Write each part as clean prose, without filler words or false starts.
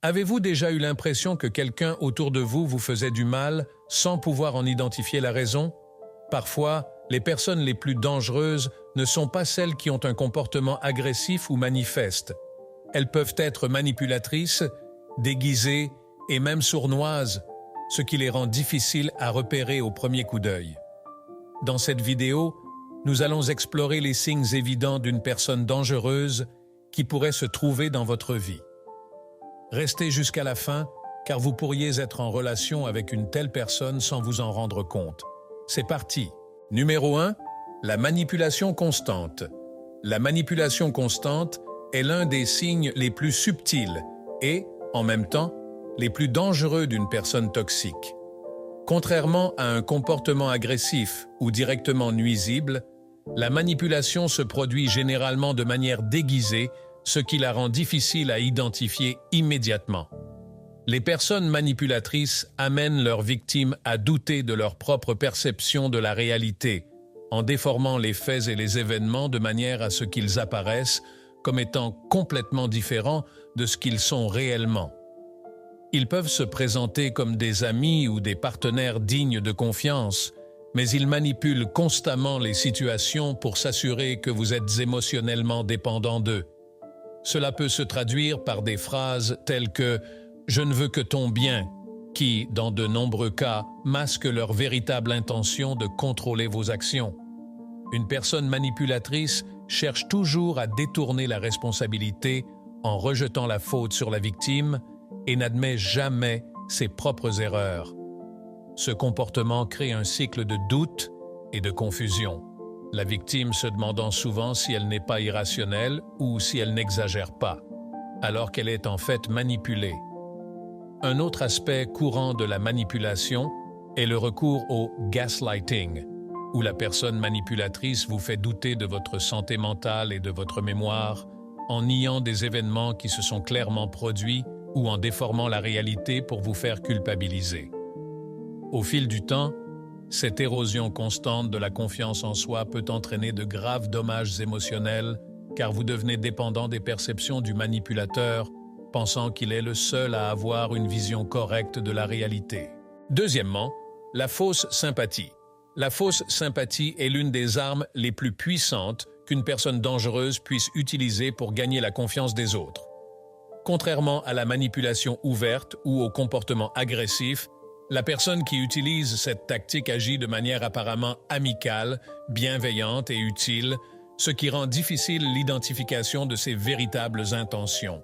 Avez-vous déjà eu l'impression que quelqu'un autour de vous vous faisait du mal sans pouvoir en identifier la raison? Parfois, les personnes les plus dangereuses ne sont pas celles qui ont un comportement agressif ou manifeste. Elles peuvent être manipulatrices, déguisées et même sournoises, ce qui les rend difficiles à repérer au premier coup d'œil. Dans cette vidéo, nous allons explorer les signes évidents d'une personne dangereuse qui pourrait se trouver dans votre vie. Restez jusqu'à la fin, car vous pourriez être en relation avec une telle personne sans vous en rendre compte. C'est parti. Numéro 1. La manipulation constante. La manipulation constante est l'un des signes les plus subtils et, en même temps, les plus dangereux d'une personne toxique. Contrairement à un comportement agressif ou directement nuisible, la manipulation se produit généralement de manière déguisée, ce qui la rend difficile à identifier immédiatement. Les personnes manipulatrices amènent leurs victimes à douter de leur propre perception de la réalité, en déformant les faits et les événements de manière à ce qu'ils apparaissent comme étant complètement différents de ce qu'ils sont réellement. Ils peuvent se présenter comme des amis ou des partenaires dignes de confiance, mais ils manipulent constamment les situations pour s'assurer que vous êtes émotionnellement dépendant d'eux. Cela peut se traduire par des phrases telles que « je ne veux que ton bien », qui, dans de nombreux cas, masquent leur véritable intention de contrôler vos actions. Une personne manipulatrice cherche toujours à détourner la responsabilité en rejetant la faute sur la victime et n'admet jamais ses propres erreurs. Ce comportement crée un cycle de doute et de confusion, la victime se demandant souvent si elle n'est pas irrationnelle ou si elle n'exagère pas, alors qu'elle est en fait manipulée. Un autre aspect courant de la manipulation est le recours au gaslighting, où la personne manipulatrice vous fait douter de votre santé mentale et de votre mémoire, en niant des événements qui se sont clairement produits ou en déformant la réalité pour vous faire culpabiliser. Au fil du temps, cette érosion constante de la confiance en soi peut entraîner de graves dommages émotionnels car vous devenez dépendant des perceptions du manipulateur, pensant qu'il est le seul à avoir une vision correcte de la réalité. Deuxièmement, la fausse sympathie. La fausse sympathie est l'une des armes les plus puissantes qu'une personne dangereuse puisse utiliser pour gagner la confiance des autres. Contrairement à la manipulation ouverte ou au comportement agressif, la personne qui utilise cette tactique agit de manière apparemment amicale, bienveillante et utile, ce qui rend difficile l'identification de ses véritables intentions.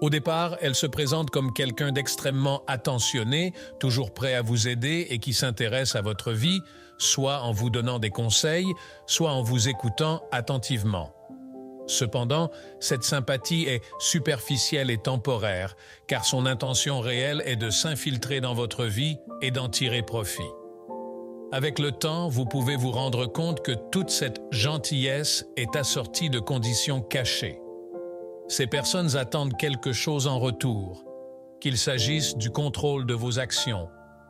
Au départ, elle se présente comme quelqu'un d'extrêmement attentionné, toujours prêt à vous aider et qui s'intéresse à votre vie, soit en vous donnant des conseils, soit en vous écoutant attentivement. Cependant, cette sympathie est superficielle et temporaire, car son intention réelle est de s'infiltrer dans votre vie et d'en tirer profit. Avec le temps, vous pouvez vous rendre compte que toute cette gentillesse est assortie de conditions cachées. Ces personnes attendent quelque chose en retour, qu'il s'agisse du contrôle de vos actions,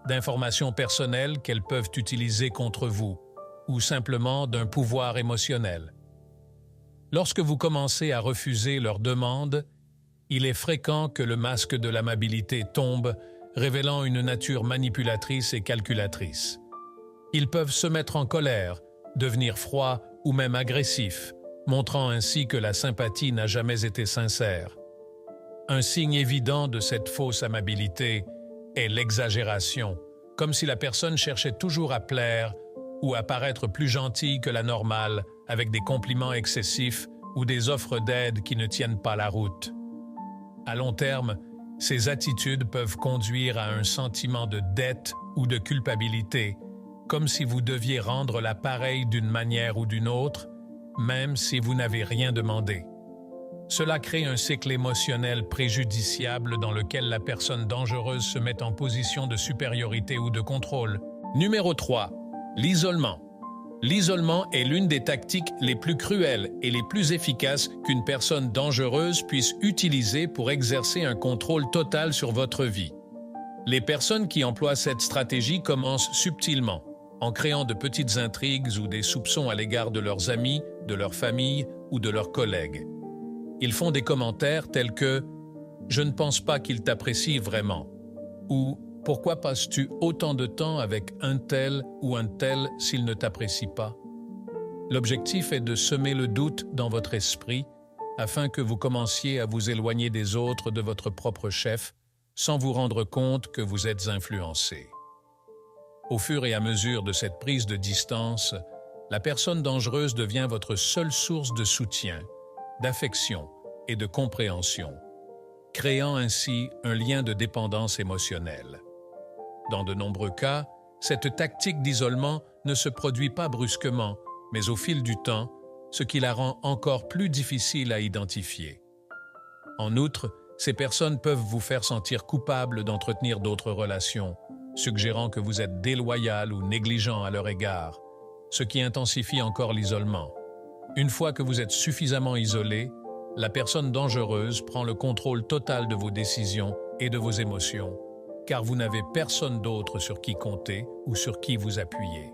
d'informations personnelles qu'elles peuvent utiliser contre vous, ou simplement d'un pouvoir émotionnel. Lorsque vous commencez à refuser leurs demandes, il est fréquent que le masque de l'amabilité tombe, révélant une nature manipulatrice et calculatrice. Ils peuvent se mettre en colère, devenir froids ou même agressifs, montrant ainsi que la sympathie n'a jamais été sincère. Un signe évident de cette fausse amabilité est l'exagération, comme si la personne cherchait toujours à plaire ou à paraître plus gentille que la normale, avec des compliments excessifs ou des offres d'aide qui ne tiennent pas la route. À long terme, ces attitudes peuvent conduire à un sentiment de dette ou de culpabilité, comme si vous deviez rendre l'appareil d'une manière ou d'une autre, même si vous n'avez rien demandé. Cela crée un cycle émotionnel préjudiciable dans lequel la personne dangereuse se met en position de supériorité ou de contrôle. Numéro 3. L'isolement. L'isolement est l'une des tactiques les plus cruelles et les plus efficaces qu'une personne dangereuse puisse utiliser pour exercer un contrôle total sur votre vie. Les personnes qui emploient cette stratégie commencent subtilement, en créant de petites intrigues ou des soupçons à l'égard de leurs amis, de leur famille ou de leurs collègues. Ils font des commentaires tels que « « Je ne pense pas qu'il t'apprécie vraiment » ou « Pourquoi passes-tu autant de temps avec un tel ou un tel s'il ne t'apprécie pas ?» L'objectif est de semer le doute dans votre esprit afin que vous commenciez à vous éloigner des autres de votre propre chef sans vous rendre compte que vous êtes influencé. Au fur et à mesure de cette prise de distance, la personne dangereuse devient votre seule source de soutien, d'affection et de compréhension, créant ainsi un lien de dépendance émotionnelle. Dans de nombreux cas, cette tactique d'isolement ne se produit pas brusquement, mais au fil du temps, ce qui la rend encore plus difficile à identifier. En outre, ces personnes peuvent vous faire sentir coupable d'entretenir d'autres relations, suggérant que vous êtes déloyal ou négligent à leur égard, ce qui intensifie encore l'isolement. Une fois que vous êtes suffisamment isolé, la personne dangereuse prend le contrôle total de vos décisions et de vos émotions, car vous n'avez personne d'autre sur qui compter ou sur qui vous appuyer.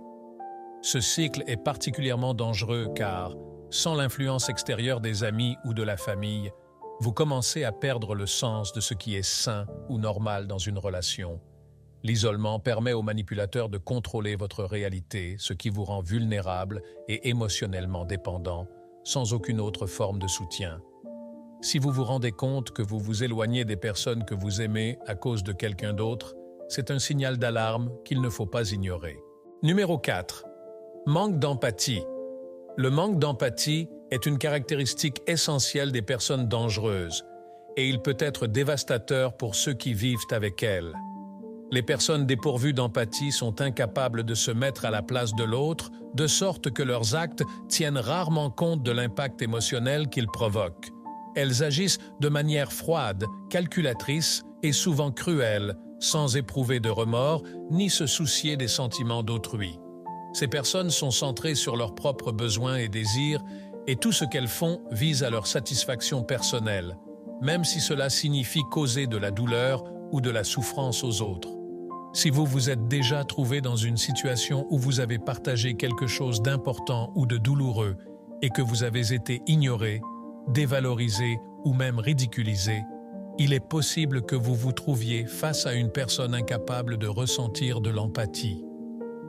Ce cycle est particulièrement dangereux car, sans l'influence extérieure des amis ou de la famille, vous commencez à perdre le sens de ce qui est sain ou normal dans une relation. L'isolement permet aux manipulateurs de contrôler votre réalité, ce qui vous rend vulnérable et émotionnellement dépendant, sans aucune autre forme de soutien. Si vous vous rendez compte que vous vous éloignez des personnes que vous aimez à cause de quelqu'un d'autre, c'est un signal d'alarme qu'il ne faut pas ignorer. Numéro 4. Manque d'empathie. Le manque d'empathie est une caractéristique essentielle des personnes dangereuses et il peut être dévastateur pour ceux qui vivent avec elles. Les personnes dépourvues d'empathie sont incapables de se mettre à la place de l'autre, de sorte que leurs actes tiennent rarement compte de l'impact émotionnel qu'ils provoquent. Elles agissent de manière froide, calculatrice et souvent cruelle, sans éprouver de remords ni se soucier des sentiments d'autrui. Ces personnes sont centrées sur leurs propres besoins et désirs et tout ce qu'elles font vise à leur satisfaction personnelle, même si cela signifie causer de la douleur ou de la souffrance aux autres. Si vous vous êtes déjà trouvé dans une situation où vous avez partagé quelque chose d'important ou de douloureux et que vous avez été ignoré, dévalorisé ou même ridiculisé, il est possible que vous vous trouviez face à une personne incapable de ressentir de l'empathie.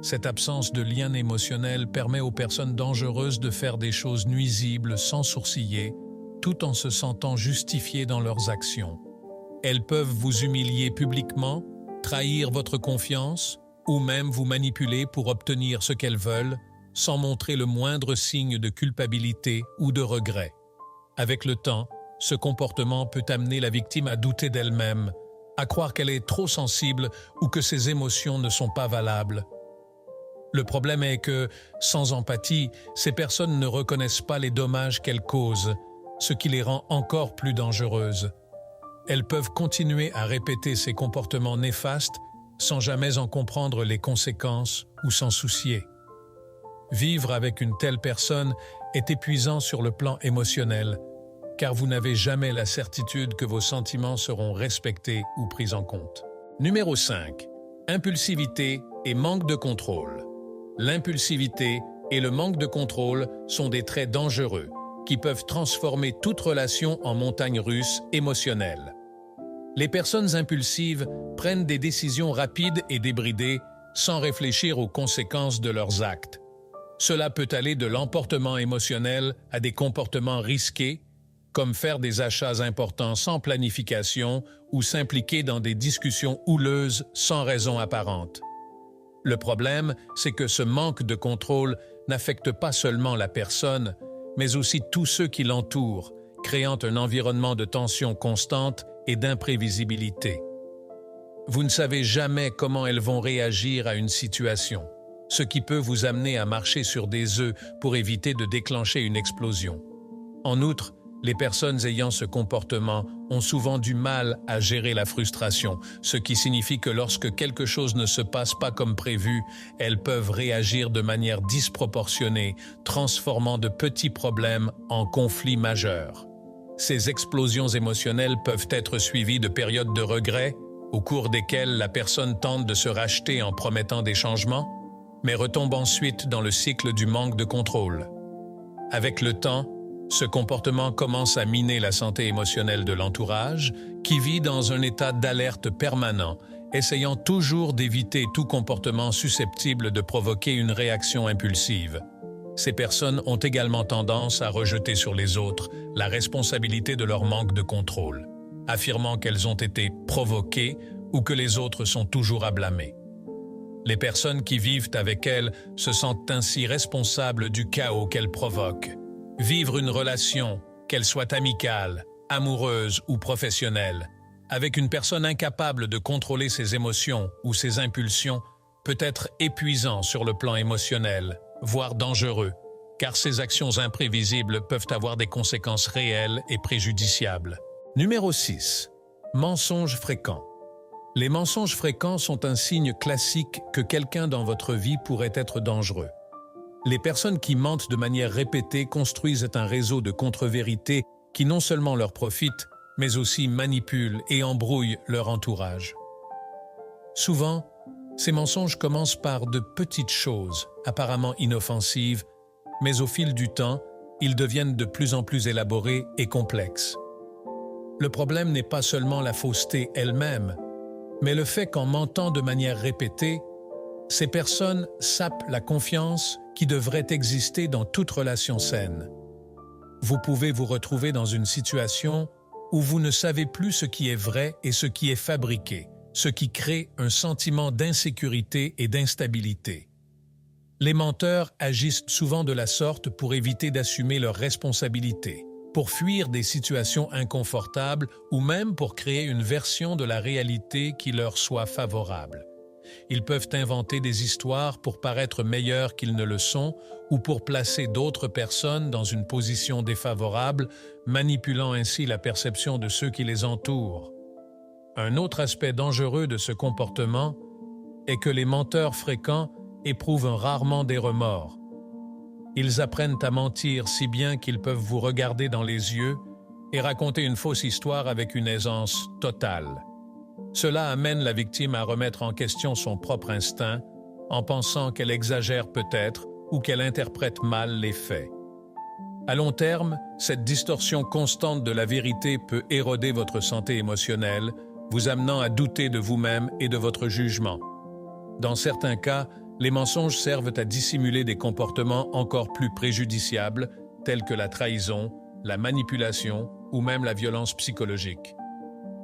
Cette absence de lien émotionnel permet aux personnes dangereuses de faire des choses nuisibles sans sourciller, tout en se sentant justifiées dans leurs actions. Elles peuvent vous humilier publiquement, trahir votre confiance ou même vous manipuler pour obtenir ce qu'elles veulent, sans montrer le moindre signe de culpabilité ou de regret. Avec le temps, ce comportement peut amener la victime à douter d'elle-même, à croire qu'elle est trop sensible ou que ses émotions ne sont pas valables. Le problème est que, sans empathie, ces personnes ne reconnaissent pas les dommages qu'elles causent, ce qui les rend encore plus dangereuses. Elles peuvent continuer à répéter ces comportements néfastes sans jamais en comprendre les conséquences ou s'en soucier. Vivre avec une telle personne est épuisant sur le plan émotionnel, car vous n'avez jamais la certitude que vos sentiments seront respectés ou pris en compte. Numéro 5. Impulsivité et manque de contrôle. L'impulsivité et le manque de contrôle sont des traits dangereux qui peuvent transformer toute relation en montagne russe émotionnelle. Les personnes impulsives prennent des décisions rapides et débridées sans réfléchir aux conséquences de leurs actes. Cela peut aller de l'emportement émotionnel à des comportements risqués, comme faire des achats importants sans planification ou s'impliquer dans des discussions houleuses sans raison apparente. Le problème, c'est que ce manque de contrôle n'affecte pas seulement la personne, mais aussi tous ceux qui l'entourent, créant un environnement de tension constante et d'imprévisibilité. Vous ne savez jamais comment elles vont réagir à une situation, ce qui peut vous amener à marcher sur des œufs pour éviter de déclencher une explosion. En outre, les personnes ayant ce comportement ont souvent du mal à gérer la frustration, ce qui signifie que lorsque quelque chose ne se passe pas comme prévu, elles peuvent réagir de manière disproportionnée, transformant de petits problèmes en conflits majeurs. Ces explosions émotionnelles peuvent être suivies de périodes de regret, au cours desquelles la personne tente de se racheter en promettant des changements, mais retombe ensuite dans le cycle du manque de contrôle. Avec le temps, Ce comportement commence à miner la santé émotionnelle de l'entourage, qui vit dans un état d'alerte permanent, essayant toujours d'éviter tout comportement susceptible de provoquer une réaction impulsive. Ces personnes ont également tendance à rejeter sur les autres la responsabilité de leur manque de contrôle, affirmant qu'elles ont été provoquées ou que les autres sont toujours à blâmer. Les personnes qui vivent avec elles se sentent ainsi responsables du chaos qu'elles provoquent. Vivre une relation, qu'elle soit amicale, amoureuse ou professionnelle, avec une personne incapable de contrôler ses émotions ou ses impulsions peut être épuisant sur le plan émotionnel, voire dangereux, car ces actions imprévisibles peuvent avoir des conséquences réelles et préjudiciables. Numéro 6. Mensonges fréquents. Les mensonges fréquents sont un signe classique que quelqu'un dans votre vie pourrait être dangereux. Les personnes qui mentent de manière répétée construisent un réseau de contre-vérités qui non seulement leur profitent, mais aussi manipulent et embrouillent leur entourage. Souvent, ces mensonges commencent par de petites choses, apparemment inoffensives, mais au fil du temps, ils deviennent de plus en plus élaborés et complexes. Le problème n'est pas seulement la fausseté elle-même, mais le fait qu'en mentant de manière répétée, ces personnes sapent la confiance qui devrait exister dans toute relation saine. Vous pouvez vous retrouver dans une situation où vous ne savez plus ce qui est vrai et ce qui est fabriqué, ce qui crée un sentiment d'insécurité et d'instabilité. Les menteurs agissent souvent de la sorte pour éviter d'assumer leurs responsabilités, pour fuir des situations inconfortables ou même pour créer une version de la réalité qui leur soit favorable. Ils peuvent inventer des histoires pour paraître meilleurs qu'ils ne le sont ou pour placer d'autres personnes dans une position défavorable, manipulant ainsi la perception de ceux qui les entourent. Un autre aspect dangereux de ce comportement est que les menteurs fréquents éprouvent rarement des remords. Ils apprennent à mentir si bien qu'ils peuvent vous regarder dans les yeux et raconter une fausse histoire avec une aisance totale. Cela amène la victime à remettre en question son propre instinct en pensant qu'elle exagère peut-être ou qu'elle interprète mal les faits. À long terme, cette distorsion constante de la vérité peut éroder votre santé émotionnelle, vous amenant à douter de vous-même et de votre jugement. Dans certains cas, les mensonges servent à dissimuler des comportements encore plus préjudiciables, tels que la trahison, la manipulation ou même la violence psychologique.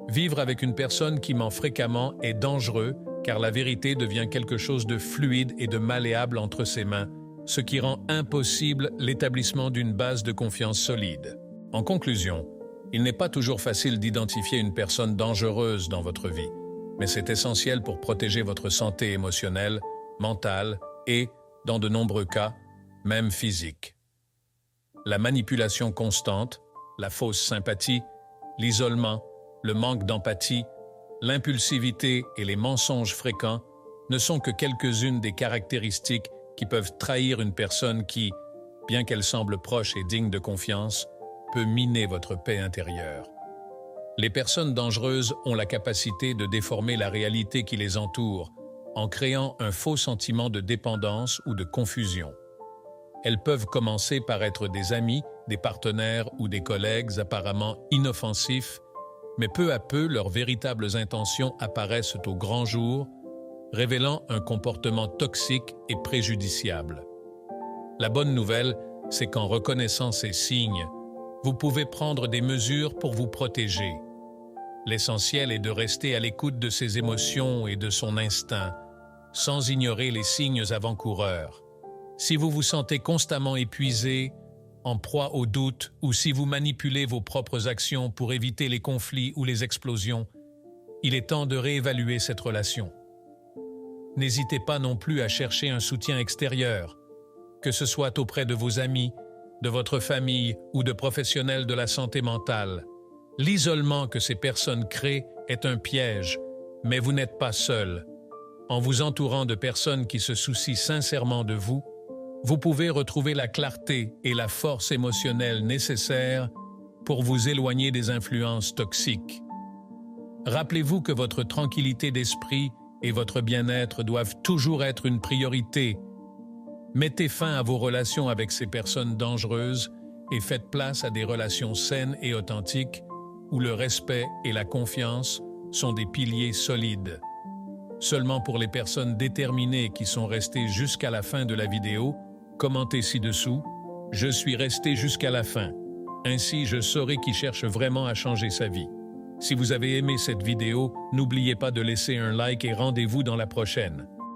Vivre avec une personne qui ment fréquemment est dangereux car la vérité devient quelque chose de fluide et de malléable entre ses mains, ce qui rend impossible l'établissement d'une base de confiance solide. En conclusion, il n'est pas toujours facile d'identifier une personne dangereuse dans votre vie, mais c'est essentiel pour protéger votre santé émotionnelle, mentale et, dans de nombreux cas, même physique. La manipulation constante, la fausse sympathie, l'isolement, le manque d'empathie, l'impulsivité et les mensonges fréquents ne sont que quelques-unes des caractéristiques qui peuvent trahir une personne qui, bien qu'elle semble proche et digne de confiance, peut miner votre paix intérieure. Les personnes dangereuses ont la capacité de déformer la réalité qui les entoure en créant un faux sentiment de dépendance ou de confusion. Elles peuvent commencer par être des amis, des partenaires ou des collègues apparemment inoffensifs, mais peu à peu, leurs véritables intentions apparaissent au grand jour, révélant un comportement toxique et préjudiciable. La bonne nouvelle, c'est qu'en reconnaissant ces signes, vous pouvez prendre des mesures pour vous protéger. L'essentiel est de rester à l'écoute de ses émotions et de son instinct, sans ignorer les signes avant-coureurs. Si vous vous sentez constamment épuisé, en proie au doute ou si vous manipulez vos propres actions pour éviter les conflits ou les explosions, il est temps de réévaluer cette relation. N'hésitez pas non plus à chercher un soutien extérieur, que ce soit auprès de vos amis, de votre famille ou de professionnels de la santé mentale. L'isolement que ces personnes créent est un piège, mais vous n'êtes pas seul. En vous entourant de personnes qui se soucient sincèrement de vous, vous pouvez retrouver la clarté et la force émotionnelle nécessaires pour vous éloigner des influences toxiques. Rappelez-vous que votre tranquillité d'esprit et votre bien-être doivent toujours être une priorité. Mettez fin à vos relations avec ces personnes dangereuses et faites place à des relations saines et authentiques où le respect et la confiance sont des piliers solides. Seulement pour les personnes déterminées qui sont restées jusqu'à la fin de la vidéo, commentez ci-dessous « Je suis resté jusqu'à la fin ». Ainsi, je saurai qui cherche vraiment à changer sa vie. Si vous avez aimé cette vidéo, n'oubliez pas de laisser un like et rendez-vous dans la prochaine.